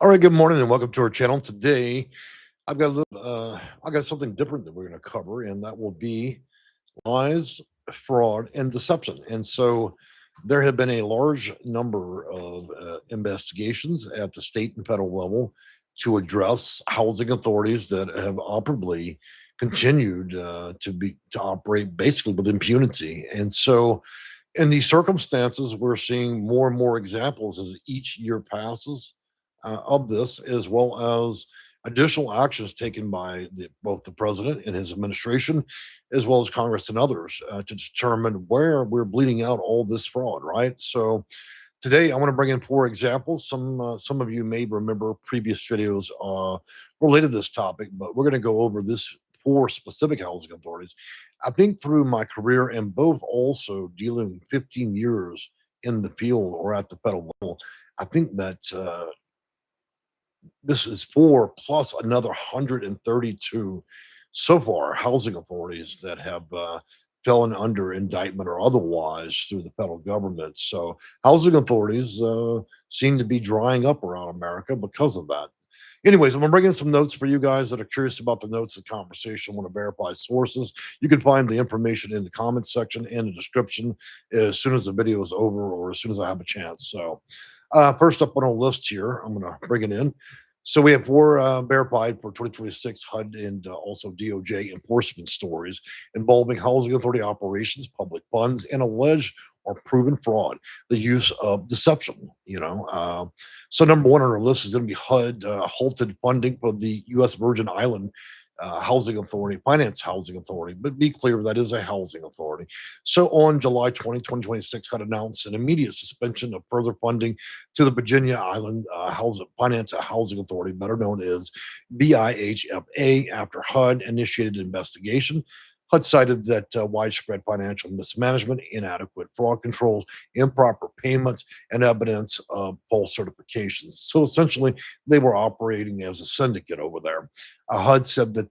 All right, good morning and welcome to our channel. Today, I got something different that we're going to cover, and that will be lies, fraud, and deception. And so, there have been a large number of investigations at the state and federal level to address housing authorities that have operably continued to operate basically with impunity. And so, in these circumstances, we're seeing more and more examples as each year passes of this, as well as additional actions taken by both the president and his administration, as well as Congress and others, to determine where we're bleeding out all this fraud. Right. So today, I want to bring in four examples. Some of you may remember previous videos related to this topic, but we're going to go over this four specific housing authorities. I think through my career and both also dealing 15 years in the field or at the federal level, I think that this is four plus another 132 so far housing authorities that have fallen under indictment or otherwise through the federal government. So housing authorities seem to be drying up around America because of that. Anyways, I'm gonna bring in some notes for you guys that are curious about the notes of conversation, want to verify sources. You can find the information in the comments section and the description as soon as the video is over or as soon as I have a chance. So, first up on our list here, I'm going to bring it in. So we have four verified for 2026 HUD and also DOJ enforcement stories involving housing authority operations, public funds, and alleged or proven fraud, the use of deception. So number one on our list is going to be HUD halted funding for the U.S. Virgin Island Housing Authority, Finance Housing Authority, but be clear that is a housing authority. So on July 20, 2026, HUD announced an immediate suspension of further funding to the Virginia Island Finance Housing Authority, better known as VIHFA, after HUD initiated an investigation. HUD cited that widespread financial mismanagement, inadequate fraud controls, improper payments, and evidence of false certifications. So essentially, they were operating as a syndicate over there. HUD said that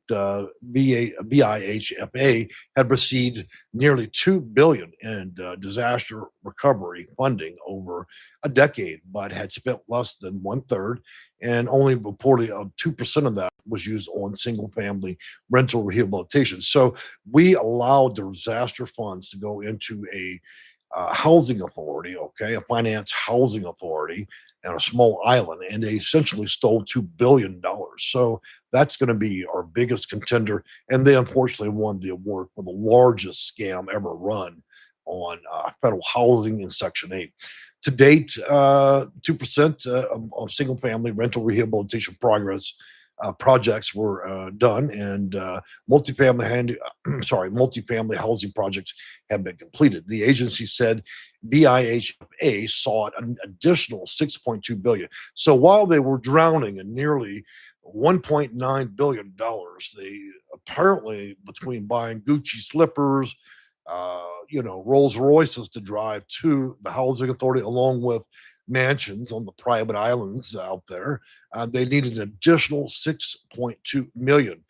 VIHFA had received nearly $2 billion in disaster recovery funding over a decade, but had spent less than one third, and only reportedly 2% of that was used on single family rental rehabilitation. So we allowed the disaster funds to go into a housing authority, okay, a finance housing authority, and a small island, and they essentially stole $2 billion. So that's going to be our biggest contender, and they unfortunately won the award for the largest scam ever run on federal housing in Section 8. To date, 2% of single family rental rehabilitation progress projects were done, and multifamily housing projects have been completed. The agency said BIHA sought an additional 6.2 billion. So while they were drowning in nearly 1.9 billion dollars, they apparently, between buying Gucci slippers, Rolls Royces to drive to the housing authority, along with mansions on the private islands out there, they needed an additional 6.2 million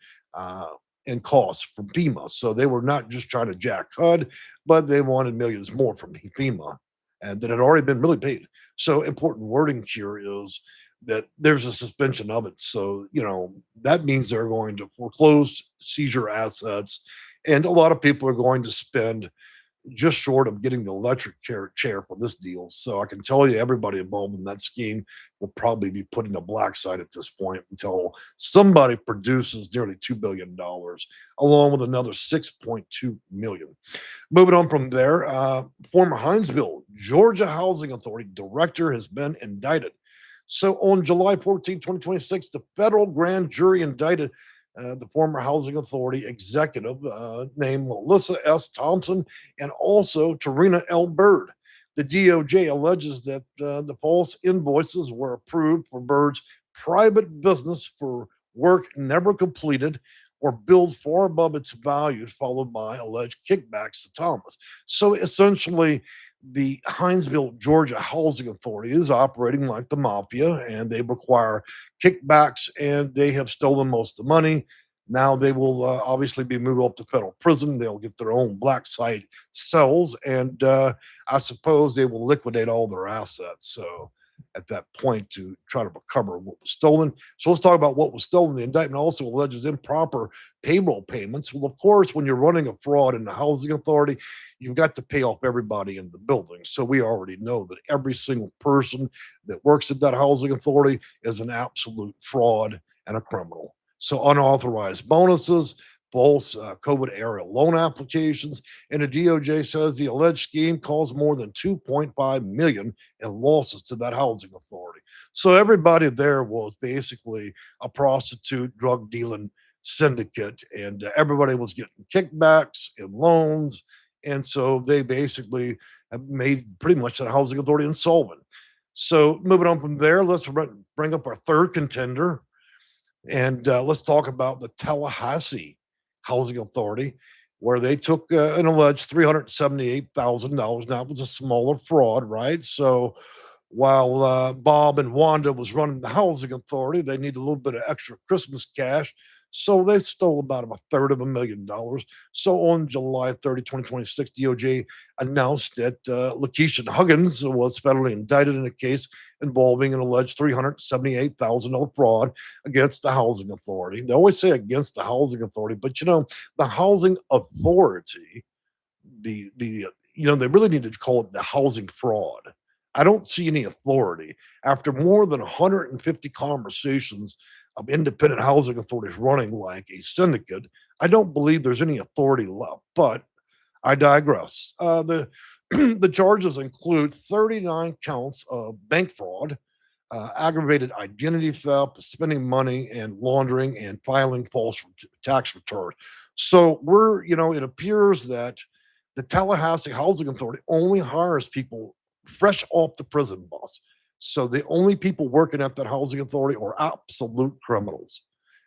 in costs from FEMA. So they were not just trying to jack HUD, but they wanted millions more from FEMA, and that had already been really paid. So important wording here is that there's a suspension of it. So, that means they're going to foreclose, seizure assets, and a lot of people are going to spend just short of getting the electric chair for this deal. So I can tell you, everybody involved in that scheme will probably be put in a black site at this point until somebody produces nearly $2 billion, along with another 6.2 million. Moving on from there, former Hinesville, Georgia Housing Authority director has been indicted. So on July 14, 2026, the federal grand jury indicted the former housing authority executive named Melissa S. Thompson and also Tarina L. Bird. The DOJ alleges that the false invoices were approved for Bird's private business for work never completed or billed far above its value, followed by alleged kickbacks to Thomas. So essentially, the Hinesville, Georgia Housing Authority is operating like the mafia, and they require kickbacks, and they have stolen most of the money. Now they will obviously be moved off to federal prison. They'll get their own black site cells, and I suppose they will liquidate all their assets. So at that point to try to recover what was stolen. So let's talk about what was stolen. The indictment also alleges improper payroll payments. Well, of course, when you're running a fraud in the housing authority, you've got to pay off everybody in the building. So we already know that every single person that works at that housing authority is an absolute fraud and a criminal. So unauthorized bonuses, false COVID era loan applications, and the DOJ says the alleged scheme caused more than 2.5 million in losses to that housing authority. So everybody there was basically a prostitute drug dealing syndicate, and everybody was getting kickbacks and loans, and so they basically have made pretty much that housing authority insolvent. So moving on from there, let's bring up our third contender, and let's talk about the Tallahassee Housing Authority, where they took an alleged $378,000. Now, it was a smaller fraud, right? So while Bob and Wanda was running the housing authority, they needed a little bit of extra Christmas cash. So they stole about a third of $1 million. So on July 30, 2026, DOJ announced that Lakeisha Huggins was federally indicted in a case involving an alleged $378,000 fraud against the housing authority. They always say against the housing authority, but the housing authority, they really need to call it the housing fraud. I don't see any authority after more than 150 conversations of independent housing authorities running like a syndicate. I don't believe there's any authority left, but I digress. The charges include 39 counts of bank fraud, aggravated identity theft, spending money and laundering, and filing false tax returns. So it appears that the Tallahassee Housing Authority only hires people fresh off the prison bus. So the only people working at that housing authority are absolute criminals.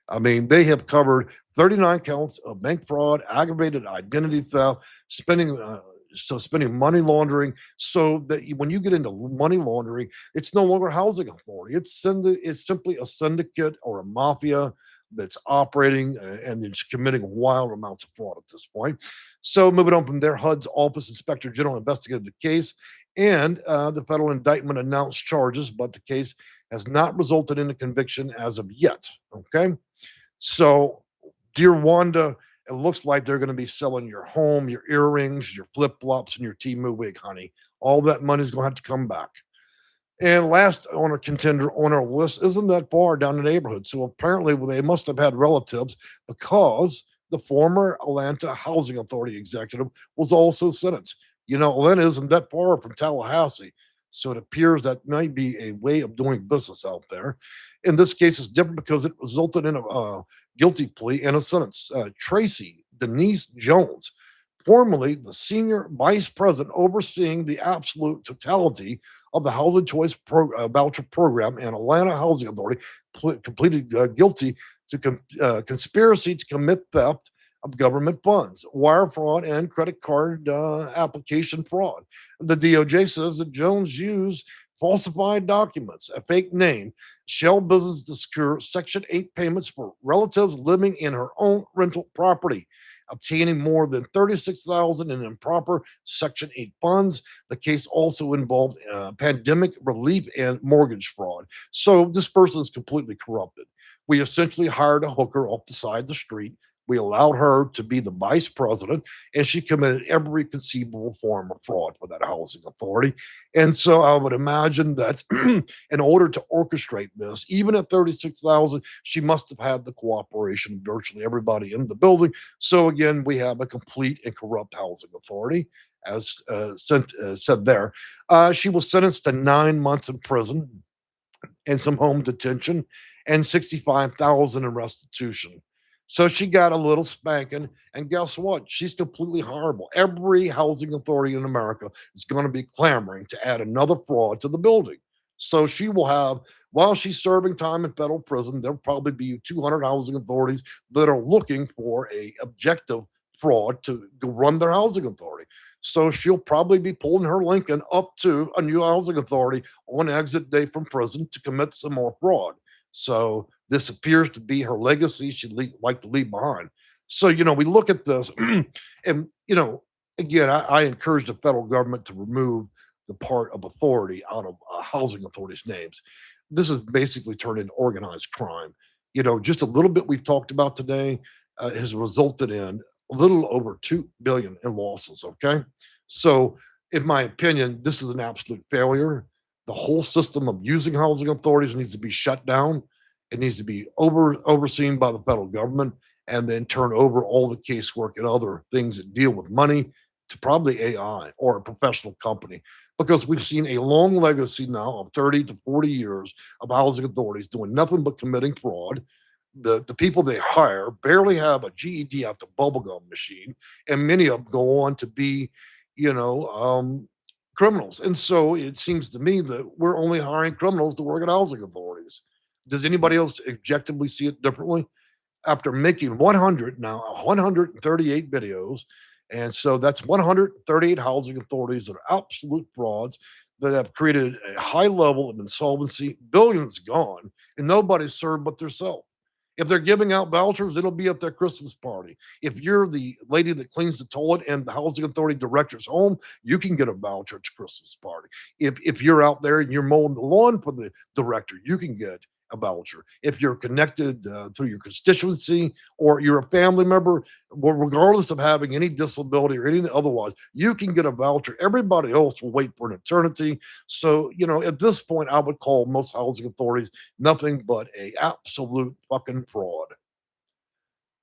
I mean, they have covered 39 counts of bank fraud, aggravated identity theft, spending money laundering. So that when you get into money laundering, it's no longer housing authority. It's simply a syndicate or a mafia that's operating and it's committing wild amounts of fraud at this point. So moving on from there, HUD's Office Inspector General investigated the case, and the federal indictment announced charges, but the case has not resulted in a conviction as of yet. Okay. So, dear Wanda, it looks like they're going to be selling your home, your earrings, your flip flops, and your Timu wig, honey. All that money's going to have to come back. And last on our contender on our list isn't that far down the neighborhood. So apparently they must have had relatives, because the former Atlanta Housing Authority executive was also sentenced. Atlanta isn't that far from Tallahassee. So it appears that might be a way of doing business out there. In this case, it's different because it resulted in a guilty plea and a sentence. Tracy Denise Jones, formerly the senior vice president overseeing the absolute totality of the Housing Choice Voucher Program and Atlanta Housing Authority, completed guilty to conspiracy to commit theft of government funds, wire fraud, and credit card application fraud. The DOJ says that Jones used falsified documents, a fake name, shell business to secure Section 8 payments for relatives living in her own rental property, obtaining more than 36,000 in improper Section 8 funds. The case also involved pandemic relief and mortgage fraud. So this person is completely corrupted. We essentially hired a hooker off the side of the street. We allowed her to be the vice president, and she committed every conceivable form of fraud for that housing authority. And so I would imagine that in order to orchestrate this, even at 36,000, she must have had the cooperation of virtually everybody in the building. So again, we have a complete and corrupt housing authority, as said there. She was sentenced to 9 months in prison and some home detention and 65,000 in restitution. So she got a little spanking, and guess what? She's completely horrible. Every housing authority in America is going to be clamoring to add another fraud to the building. So she will have, while she's serving time in federal prison, there'll probably be 200 housing authorities that are looking for a objective fraud to go run their housing authority. So she'll probably be pulling her Lincoln up to a new housing authority on exit day from prison to commit some more fraud. So this appears to be her legacy she'd like to leave behind. So, we look at this and, again, I encourage the federal government to remove the part of authority out of housing authorities' names. This has basically turned into organized crime. Just a little bit we've talked about today has resulted in a little over 2 billion in losses. Okay, so in my opinion, this is an absolute failure. The whole system of using housing authorities needs to be shut down. It needs to be overseen by the federal government, and then turn over all the casework and other things that deal with money to probably AI or a professional company, because we've seen a long legacy now of 30 to 40 years of housing authorities doing nothing but committing fraud. The people they hire barely have a GED out the bubblegum machine, and many of them go on to be, you know, criminals. And so it seems to me that we're only hiring criminals to work at housing authorities. Does anybody else objectively see it differently? After making 100 now 138 videos, and so that's 138 housing authorities that are absolute frauds that have created a high level of insolvency, billions gone, and nobody's served but themselves. If they're giving out vouchers, it'll be at their Christmas party. If you're the lady that cleans the toilet and the housing authority director's home, you can get a voucher at your Christmas party. If you're out there and you're mowing the lawn for the director, you can get a voucher. If you're connected through your constituency or you're a family member, well, regardless of having any disability or anything otherwise, you can get a voucher. Everybody else will wait for an eternity. So, at this point, I would call most housing authorities nothing but a absolute fucking fraud.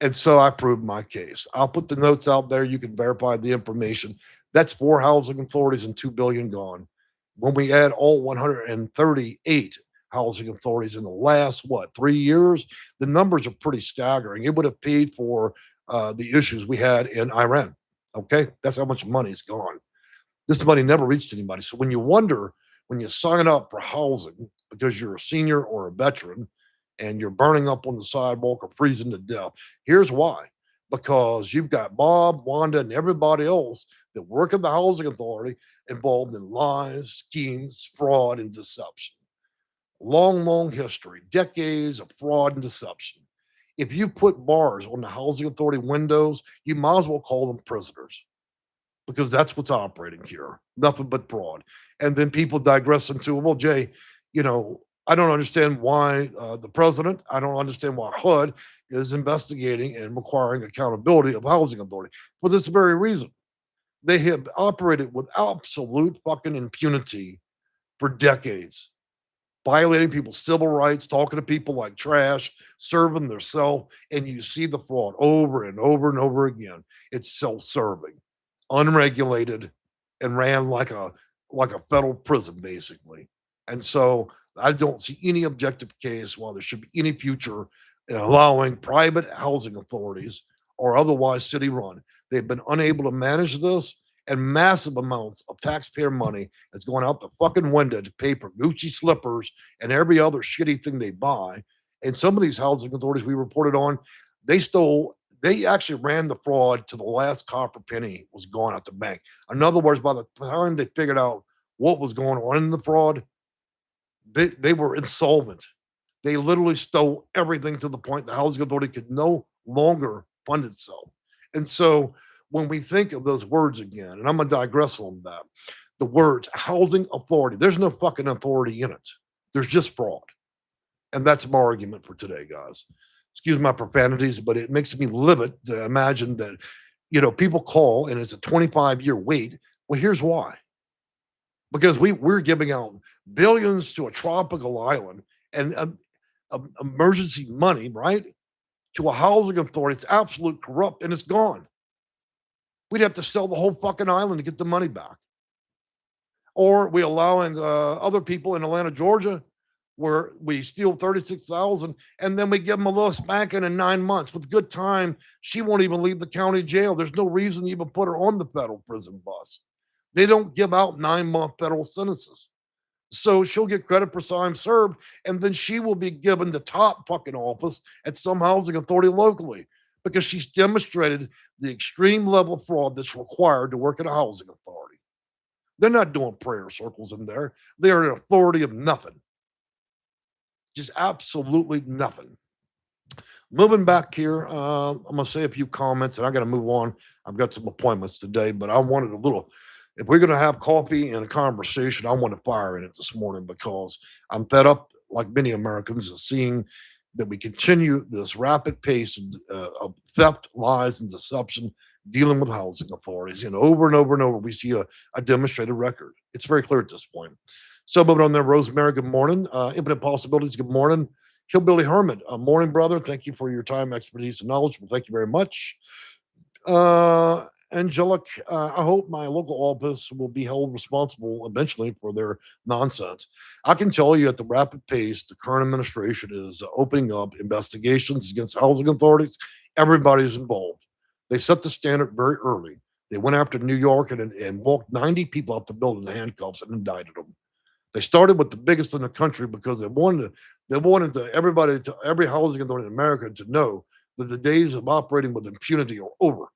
And so I proved my case. I'll put the notes out there. You can verify the information. That's 4 housing authorities and 2 billion gone. When we add all 138 housing authorities in the last 3 years, the numbers are pretty staggering. It would have paid for the issues we had in Iran. Okay, that's how much money's gone. This money never reached anybody. So when you sign up for housing because you're a senior or a veteran and you're burning up on the sidewalk or freezing to death, here's why. Because you've got Bob, Wanda, and everybody else that work at the housing authority involved in lies, schemes, fraud, and deception. Long, long history, decades of fraud and deception. If you put bars on the housing authority windows, you might as well call them prisoners, because that's what's operating here. Nothing but fraud. And then people digress into, well, Jay, I don't understand why the president, I don't understand why HUD is investigating and requiring accountability of housing authority for this very reason. They have operated with absolute fucking impunity for decades, violating people's civil rights, talking to people like trash, serving their self, and you see the fraud over and over and over again. It's self-serving, unregulated, and ran like a federal prison, basically. And so I don't see any objective case why there should be any future in allowing private housing authorities or otherwise city run. They've been unable to manage this, and massive amounts of taxpayer money is going out the fucking window to pay for Gucci slippers and every other shitty thing they buy. And some of these housing authorities we reported on, they actually ran the fraud to the last copper penny was gone at the bank. In other words, by the time they figured out what was going on in the fraud, they were insolvent. They literally stole everything to the point the housing authority could no longer fund itself. And so when we think of those words again, and I'm going to digress on that, the words housing authority, there's no fucking authority in it. There's just fraud. And that's my argument for today, guys. Excuse my profanities, but it makes me livid to imagine that, people call and it's a 25-year wait. Well, here's why. Because we're giving out billions to a tropical island and emergency money, right? To a housing authority. It's absolute corrupt and it's gone. We'd have to sell the whole fucking island to get the money back. Or we allowing other people in Atlanta, Georgia, where we steal 36,000 and then we give them a little spanking in 9 months. With good time, she won't even leave the county jail. There's no reason to even put her on the federal prison bus. They don't give out 9-month federal sentences. So she'll get credit for time served, and then she will be given the top fucking office at some housing authority locally because she's demonstrated the extreme level of fraud that's required to work at a housing authority. They're not doing prayer circles in there. They are an authority of nothing. Just absolutely nothing. Moving back here, I'm going to say a few comments and I got to move on. I've got some appointments today, but I wanted a little If we're going to have coffee and a conversation, I want to fire in it this morning because I'm fed up, like many Americans, of seeing that we continue this rapid pace of theft, lies, and deception dealing with housing authorities. And over and over and over, we see a demonstrated record. It's very clear at this point. So moving on there, Rosemary, good morning. Infinite Possibilities, good morning. Hillbilly Hermit, morning, brother. Thank you for your time, expertise, and knowledge. Well, thank you very much. Angelic, I hope my local office will be held responsible eventually for their nonsense. I can tell you at the rapid pace the current administration is opening up investigations against housing authorities. Everybody's involved. They set the standard very early. They went after New York and walked 90 people out the building in handcuffs and indicted them. They started with the biggest in the country because every housing authority in America to know that the days of operating with impunity are over.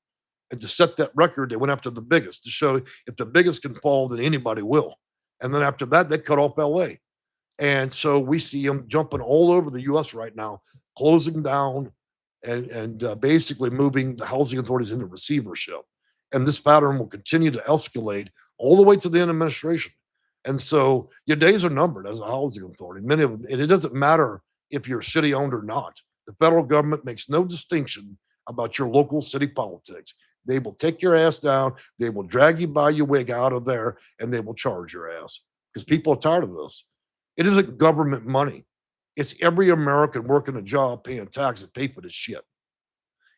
And to set that record, they went after the biggest to show if the biggest can fall, then anybody will. And then after that, they cut off LA. And so we see them jumping all over the US right now, closing down and basically moving the housing authorities into receivership. And this pattern will continue to escalate all the way to the end of administration. And so your days are numbered as a housing authority. Many of them, and it doesn't matter if you're city owned or not. The federal government makes no distinction about your local city politics. They will take your ass down. They will drag you by your wig out of there, and they will charge your ass because people are tired of this. It isn't government money. It's every American working a job, paying taxes, pay for this shit.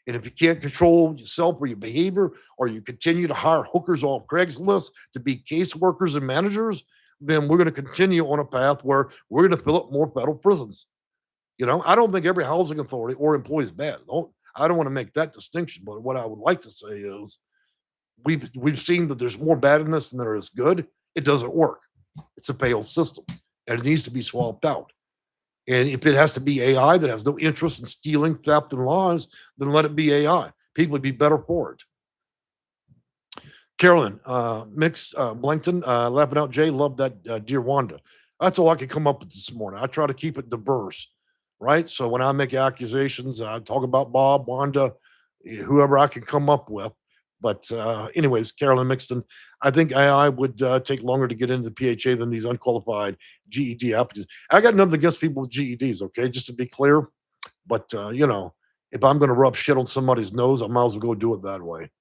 And if you can't control yourself or your behavior, or you continue to hire hookers off Craigslist to be caseworkers and managers, then we're going to continue on a path where we're going to fill up more federal prisons. I don't think every housing authority or employee is bad. I don't want to make that distinction, but what I would like to say is we've seen that there's more bad in this than there is good. It doesn't work. It's a failed system, and it needs to be swapped out. And if it has to be AI that has no interest in stealing, theft, and lies, then let it be AI. People would be better for it. Carolyn, Mix, Blankton, laughing out, Jay, love that, dear Wanda. That's all I could come up with this morning. I try to keep it diverse, right? So when I make accusations, I talk about Bob, Wanda, whoever I can come up with. But anyways, Carolyn Mixton, I think AI would take longer to get into the PHA than these unqualified GED applicants. I got nothing against people with GEDs, okay, just to be clear. But if I'm going to rub shit on somebody's nose, I might as well go do it that way.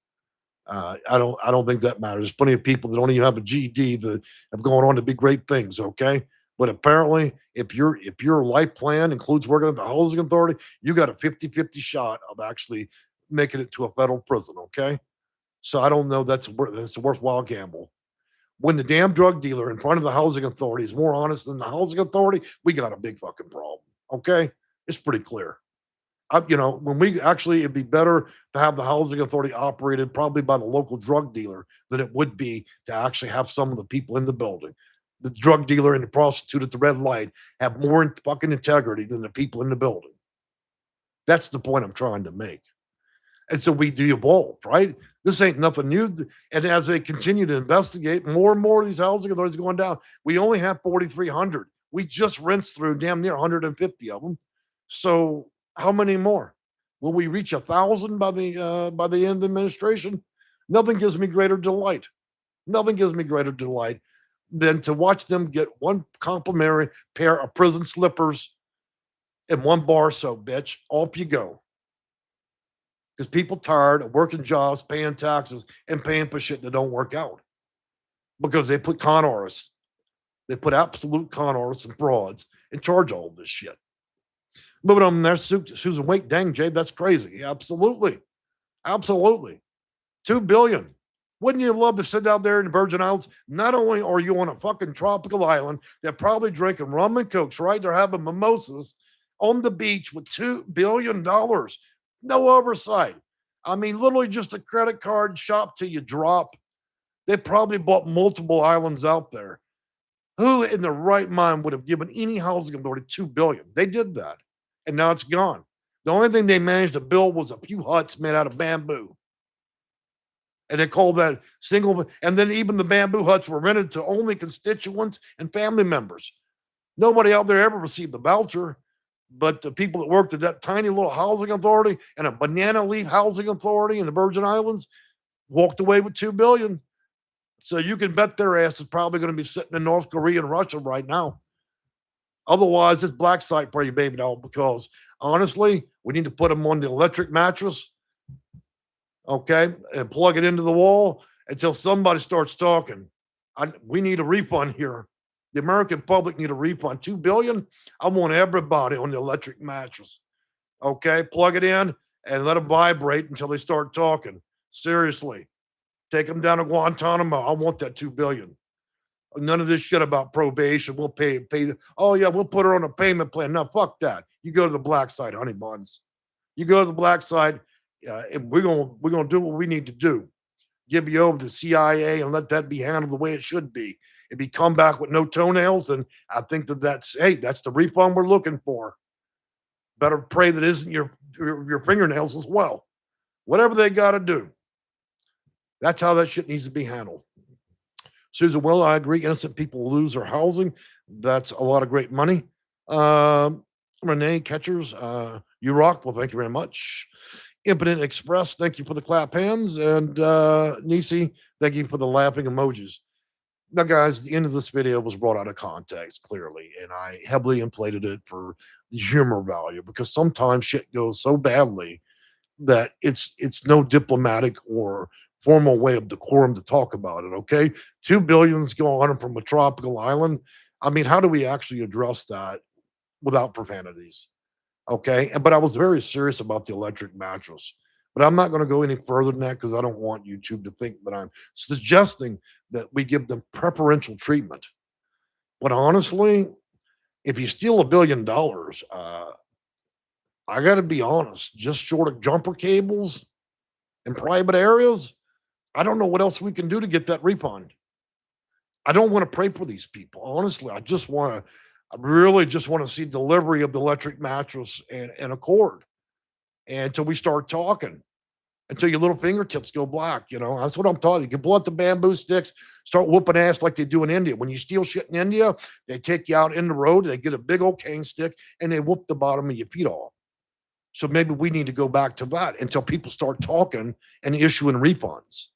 I don't think that matters. There's plenty of people that don't even have a GED that have gone on to be great things, okay? But apparently, if your life plan includes working at the housing authority, you got a 50-50 shot of actually making it to a federal prison, okay? So I don't know that's a worthwhile gamble. When the damn drug dealer in front of the housing authority is more honest than the housing authority, we got a big fucking problem. Okay, it's pretty clear. When we actually, it'd be better to have the housing authority operated probably by the local drug dealer than it would be to actually have some of the people in the building. The drug dealer and the prostitute at the red light have more fucking integrity than the people in the building. That's the point I'm trying to make. And so we de-evolved, right? This ain't nothing new. And as they continue to investigate, more and more of these housing authorities going down. We only have 4,300. We just rinsed through damn near 150 of them. So how many more? Will we reach 1,000 by the end of the administration? Nothing gives me greater delight. Nothing gives me greater delight than to watch them get one complimentary pair of prison slippers and one bar soap, bitch. Off you go. Because people tired of working jobs, paying taxes, and paying for shit that don't work out. Because they put con artists, they put absolute con artists and frauds in charge of all this shit. Moving on there, Susan Wake, dang, Jay, that's crazy. Absolutely. Absolutely. $2 billion. Wouldn't you love to sit down there in the Virgin Islands? Not only are you on a fucking tropical island, they're probably drinking rum and cokes, right? They're having mimosas on the beach with $2 billion. No oversight. I mean, literally just a credit card shop till you drop. They probably bought multiple islands out there. Who in their right mind would have given any housing authority $2 billion? They did that, and now it's gone. The only thing they managed to build was a few huts made out of bamboo. And they called that single, and then even the bamboo huts were rented to only constituents and family members. Nobody out there ever received the voucher. But the people that worked at that tiny little housing authority and a banana leaf housing authority in the Virgin Islands walked away with $2 billion. So you can bet their ass is probably going to be sitting in North Korea and Russia right now. Otherwise, it's black site for you, baby doll, because honestly, we need to put them on the electric mattress, okay, and plug it into the wall until somebody starts talking. We need a refund here. The American public need a refund. 2 billion. I want everybody on the electric mattress. Okay, plug it in and let them vibrate until they start talking. Seriously, take them down to Guantanamo. I want that 2 billion. None of this shit about probation. We'll pay. Oh yeah, we'll put her on a payment plan. No, fuck that. You go to the black side, honey buns. You go to the black side, and we're gonna do what we need to do. Give you over to CIA and let that be handled the way it should be. If you come back with no toenails, then I think that's the refund we're looking for. Better pray that isn't your fingernails as well. Whatever they got to do, that's how that shit needs to be handled. Susan, well, I agree. Innocent people lose their housing. That's a lot of great money. Renee Catchers, you rock. Well, thank you very much. Impotent Express, thank you for the clap hands. And Nisi, thank you for the laughing emojis. Now, guys, the end of this video was brought out of context, clearly, and I heavily inflated it for the humor value because sometimes shit goes so badly that it's no diplomatic or formal way of decorum to talk about it. Okay, 2 billion's going on from a tropical island. I mean, how do we actually address that without profanities? Okay, but I was very serious about the electric mattress. But I'm not going to go any further than that because I don't want YouTube to think that I'm suggesting that we give them preferential treatment. But honestly, if you steal $1 billion, I got to be honest, just short of jumper cables in private areas, I don't know what else we can do to get that refund. I don't want to pray for these people. Honestly, I really just want to see delivery of the electric mattress and a cord until we start talking, until your little fingertips go black. That's what I'm talking. You can pull out the bamboo sticks, start whooping ass like they do in India. When you steal shit in India, they take you out in the road, they get a big old cane stick, and they whoop the bottom of your feet off. So maybe we need to go back to that until people start talking and issuing refunds.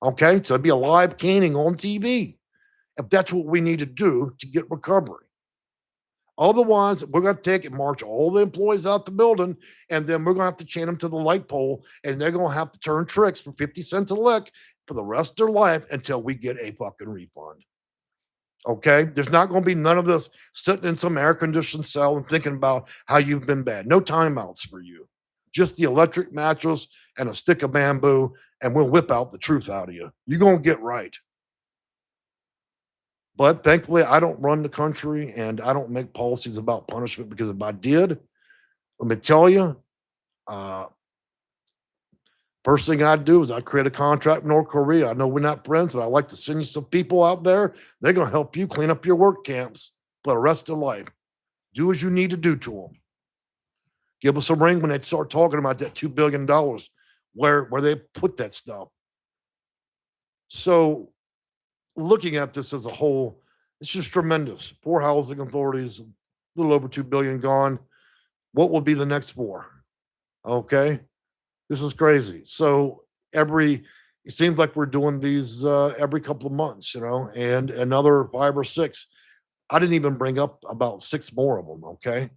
Okay, so it'd be a live caning on TV if that's what we need to do to get recovery. Otherwise, we're going to take and march all the employees out the building, and then we're going to have to chain them to the light pole, and they're going to have to turn tricks for 50 cents a lick for the rest of their life until we get a fucking refund. Okay? There's not going to be none of this sitting in some air conditioned cell and thinking about how you've been bad. No timeouts for you. Just the electric mattress and a stick of bamboo, and we'll whip out the truth out of you. You're going to get right. But thankfully, I don't run the country and I don't make policies about punishment because if I did, let me tell you, uh, first thing I'd do is I'd create a contract with North Korea. I know we're not friends, but I'd like to send you some people out there. They're going to help you clean up your work camps for the rest of life. Do as you need to do to them. Give us a ring when they start talking about that $2 billion, where they put that stuff. So looking at this as a whole, it's just tremendous. 4 housing authorities, a little over 2 billion gone. What will be the next 4? Okay. This is crazy. So it seems like we're doing these every couple of months, and another 5 or 6. I didn't even bring up about 6 more of them. Okay.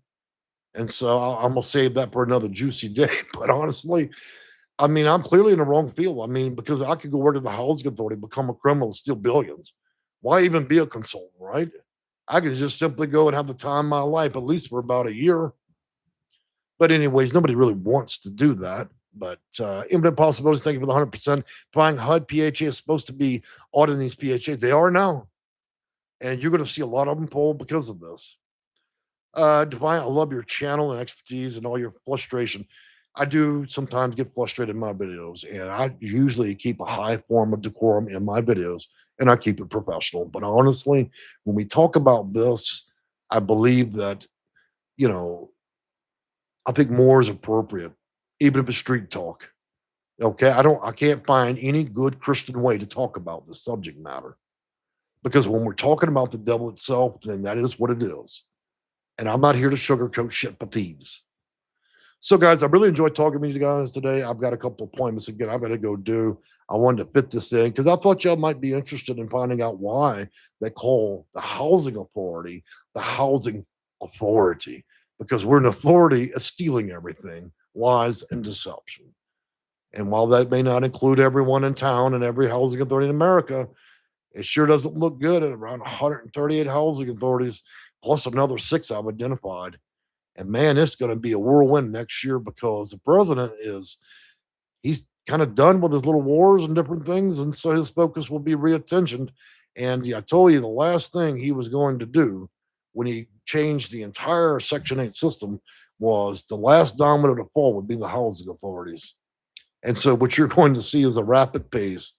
And so I'm going to save that for another juicy day. But honestly, I mean, I'm clearly in the wrong field. I mean, because I could go work at the housing authority, become a criminal, and steal billions. Why even be a consultant, right? I could just simply go and have the time of my life, at least for about a year. But anyways, nobody really wants to do that. But infinite possibilities. Thank you for the 100%. Buying HUD PHA is supposed to be auditing these PHAs. They are now. And you're going to see a lot of them pull because of this. Divine, I love your channel and expertise and all your frustration. I do sometimes get frustrated in my videos, and I usually keep a high form of decorum in my videos, and I keep it professional. But honestly, when we talk about this, I believe that, I think more is appropriate, even if it's street talk. Okay. I can't find any good Christian way to talk about this subject matter because when we're talking about the devil itself, then that is what it is. And I'm not here to sugarcoat shit for thieves. So, guys, I really enjoyed talking to you guys today. I've got a couple appointments again. I'm going to go do. I wanted to fit this in because I thought y'all might be interested in finding out why they call the housing authority the housing authority, because we're an authority at stealing everything, lies, and deception. And while that may not include everyone in town and every housing authority in America, it sure doesn't look good at around 138 housing authorities, plus another six I've identified. And man, it's going to be a whirlwind next year because the president he's kind of done with his little wars and different things. And so his focus will be reattentioned. And yeah, I told you the last thing he was going to do when he changed the entire Section 8 system was the last domino to fall would be the housing authorities. And so what you're going to see is a rapid pace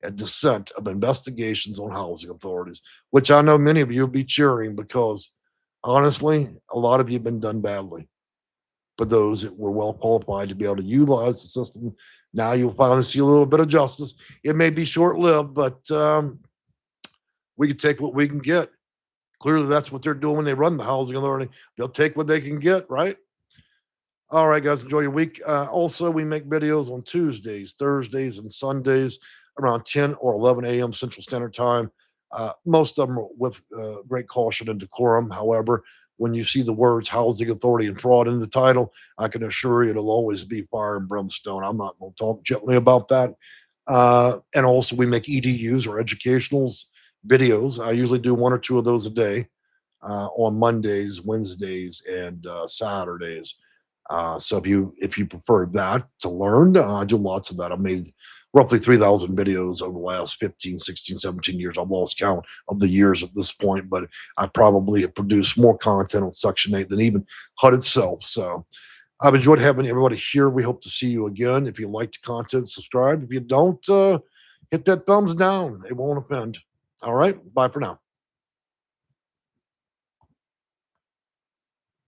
and descent of investigations on housing authorities, which I know many of you will be cheering because honestly, a lot of you have been done badly. But those that were well qualified to be able to utilize the system, now you'll finally see a little bit of justice. It may be short lived, but we can take what we can get. Clearly, that's what they're doing when they run the housing authority. They'll take what they can get, right? All right, guys, enjoy your week. Also, we make videos on Tuesdays, Thursdays, and Sundays around 10 or 11 a.m. Central Standard Time. Most of them are with great caution and decorum. However, when you see the words housing authority and fraud in the title, I can assure you it'll always be fire and brimstone. I'm not going to talk gently about that. And also, we make EDUs or educationals videos. I usually do one or two of those a day on Mondays, Wednesdays, and Saturdays. So if you prefer that to learn, I do lots of that. I've made roughly 3,000 videos over the last 15, 16, 17 years. I've lost count of the years at this point, but I probably have produced more content on Section 8 than even HUD itself. So I've enjoyed having everybody here. We hope to see you again. If you like the content, subscribe. If you don't, hit that thumbs down. It won't offend. All right. Bye for now.